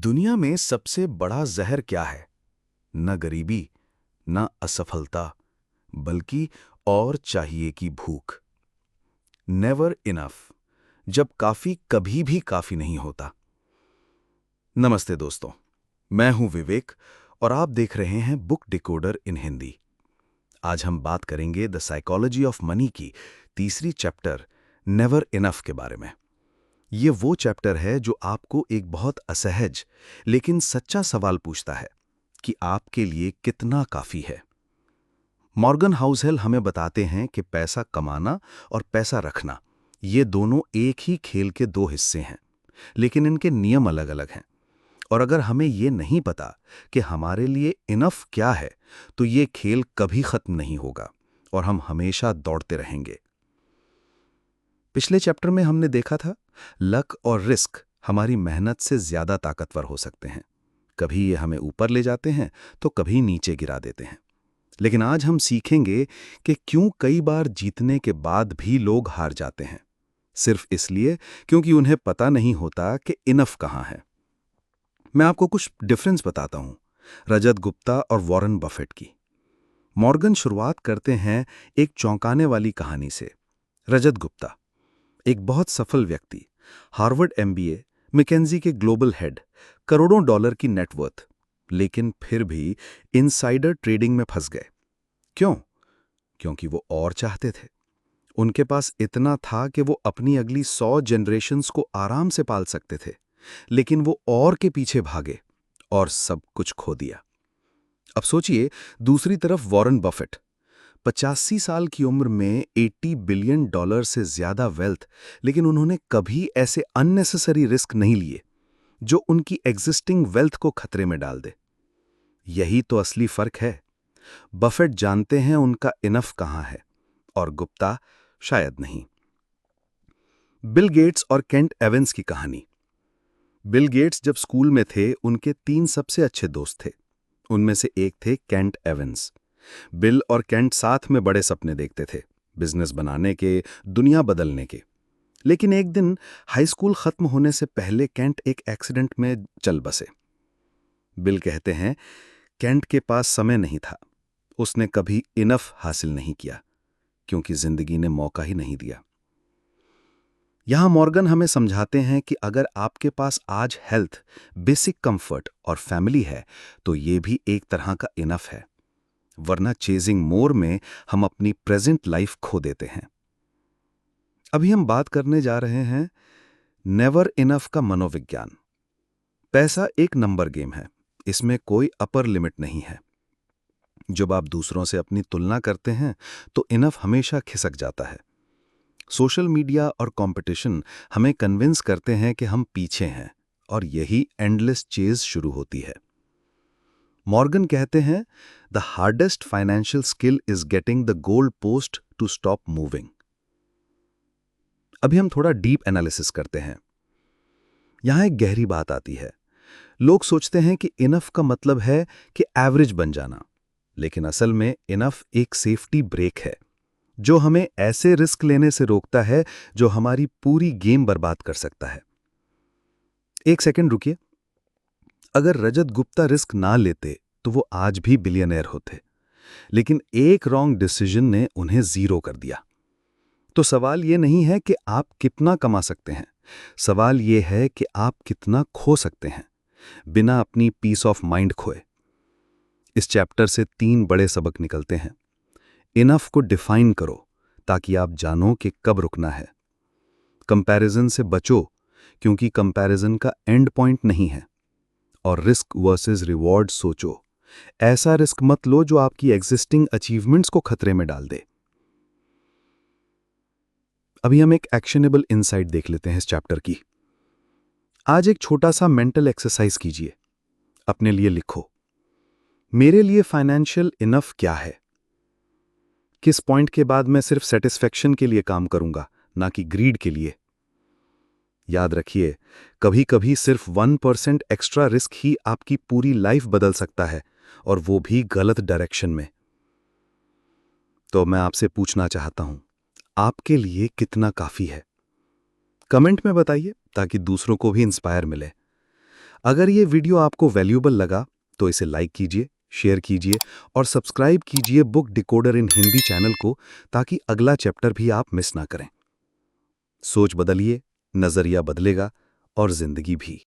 दुनिया में सबसे बड़ा जहर क्या है? न गरीबी, न असफलता, बल्कि और चाहिए की भूख। नेवर इनफ, जब काफी कभी भी काफी नहीं होता। नमस्ते दोस्तों, मैं हूं विवेक और आप देख रहे हैं बुक डिकोडर इन हिंदी। आज हम बात करेंगे द साइकोलॉजी ऑफ मनी की तीसरी चैप्टर नेवर इनफ के बारे में। ये वो चैप्टर है जो आपको एक बहुत असहज लेकिन सच्चा सवाल पूछता है कि आपके लिए कितना काफी है। मॉर्गन हाउसेल हमें बताते हैं कि पैसा कमाना और पैसा रखना, ये दोनों एक ही खेल के दो हिस्से हैं, लेकिन इनके नियम अलग अलग हैं। और अगर हमें ये नहीं पता कि हमारे लिए इनफ क्या है, तो ये खेल कभी खत्म नहीं होगा और हम हमेशा दौड़ते रहेंगे। पिछले चैप्टर में हमने देखा था, लक और रिस्क हमारी मेहनत से ज्यादा ताकतवर हो सकते हैं। कभी ये हमें ऊपर ले जाते हैं तो कभी नीचे गिरा देते हैं। लेकिन आज हम सीखेंगे कि क्यों कई बार जीतने के बाद भी लोग हार जाते हैं, सिर्फ इसलिए क्योंकि उन्हें पता नहीं होता कि इनफ कहां है। मैं आपको कुछ डिफरेंस बताता हूं, रजत गुप्ता और वॉरेन बफेट की। मॉर्गन शुरुआत करते हैं एक चौंकाने वाली कहानी से। रजत गुप्ता एक बहुत सफल व्यक्ति, हार्वर्ड एमबीए, मैकेंजी के ग्लोबल हेड, करोड़ों डॉलर की नेटवर्थ, लेकिन फिर भी इनसाइडर ट्रेडिंग में फंस गए। क्यों? क्योंकि वो और चाहते थे। उनके पास इतना था कि वो अपनी अगली 100 जनरेशन्स को आराम से पाल सकते थे, लेकिन वो और के पीछे भागे और सब कुछ खो दिया। अब सोचिए, दूसरी तरफ वॉरेन बफेट, 85 साल की उम्र में $80 बिलियन से ज्यादा वेल्थ, लेकिन उन्होंने कभी ऐसे अननेसेसरी रिस्क नहीं लिए जो उनकी एग्जिस्टिंग वेल्थ को खतरे में डाल दे। यही तो असली फर्क है। बफेट जानते हैं उनका इनफ कहां है और गुप्ता शायद नहीं। बिल गेट्स और केंट एवंस की कहानी। बिल गेट्स जब स्कूल में थे, उनके 3 सबसे अच्छे दोस्त थे। उनमें से एक थे केंट एवंस। बिल और केंट साथ में बड़े सपने देखते थे, बिजनेस बनाने के, दुनिया बदलने के। लेकिन एक दिन हाई स्कूल खत्म होने से पहले केंट एक एक्सीडेंट में चल बसे। बिल कहते हैं, केंट के पास समय नहीं था। उसने कभी इनफ हासिल नहीं किया क्योंकि जिंदगी ने मौका ही नहीं दिया। यहां मॉर्गन हमें समझाते हैं कि अगर आपके पास आज हेल्थ, बेसिक कंफर्ट और फैमिली है, तो ये भी एक तरह का इनफ है। वरना चेजिंग मोर में हम अपनी प्रेजेंट लाइफ खो देते हैं। अभी हम बात करने जा रहे हैं नेवर इनफ का मनोविज्ञान। पैसा एक नंबर गेम है, इसमें कोई अपर लिमिट नहीं है। जब आप दूसरों से अपनी तुलना करते हैं तो इनफ हमेशा खिसक जाता है। सोशल मीडिया और कंपटीशन हमें कन्विंस करते हैं कि हम पीछे हैं और यही एंडलेस चेज शुरू होती है। मॉर्गन कहते हैं, the hardest financial skill is getting the goal post to stop moving. अभी हम थोड़ा डीप एनालिसिस करते हैं। यहां एक गहरी बात आती है। लोग सोचते हैं कि इनफ का मतलब है कि एवरेज बन जाना, लेकिन असल में इनफ एक सेफ्टी ब्रेक है जो हमें ऐसे रिस्क लेने से रोकता है जो हमारी पूरी गेम बर्बाद कर सकता है। एक सेकंड रुकिए। अगर रजत गुप्ता रिस्क ना लेते तो वो आज भी बिलियनर होते, लेकिन एक रॉन्ग डिसीजन ने उन्हें जीरो कर दिया। तो सवाल ये नहीं है कि आप कितना कमा सकते हैं, सवाल ये है कि आप कितना खो सकते हैं बिना अपनी पीस ऑफ माइंड खोए। इस चैप्टर से 3 बड़े सबक निकलते हैं। इनफ को डिफाइन करो ताकि आप जानो कि कब रुकना है। कंपैरिजन से बचो क्योंकि कंपैरिजन का एंड पॉइंट नहीं है। और रिस्क वर्सेस रिवॉर्ड सोचो। ऐसा रिस्क मत लो जो आपकी एग्जिस्टिंग अचीवमेंट्स को खतरे में डाल दे। अभी हम एक एक्शनेबल इनसाइट देख लेते हैं इस चैप्टर की। आज एक छोटा सा मेंटल एक्सरसाइज कीजिए। अपने लिए लिखो, मेरे लिए फाइनेंशियल इनफ क्या है? किस पॉइंट के बाद मैं सिर्फ सेटिस्फेक्शन के लिए काम करूंगा, ना कि ग्रीड के लिए? याद रखिए, कभी कभी सिर्फ 1% एक्स्ट्रा रिस्क ही आपकी पूरी लाइफ बदल सकता है, और वो भी गलत डायरेक्शन में। तो मैं आपसे पूछना चाहता हूं, आपके लिए कितना काफी है? कमेंट में बताइए ताकि दूसरों को भी इंस्पायर मिले। अगर ये वीडियो आपको वैल्यूएबल लगा तो इसे लाइक कीजिए, शेयर कीजिए और सब्सक्राइब कीजिए बुक डिकोडर इन हिंदी चैनल को, ताकि अगला चैप्टर भी आप मिस ना करें। सोच बदलिए, नजरिया बदलेगा और जिंदगी भी।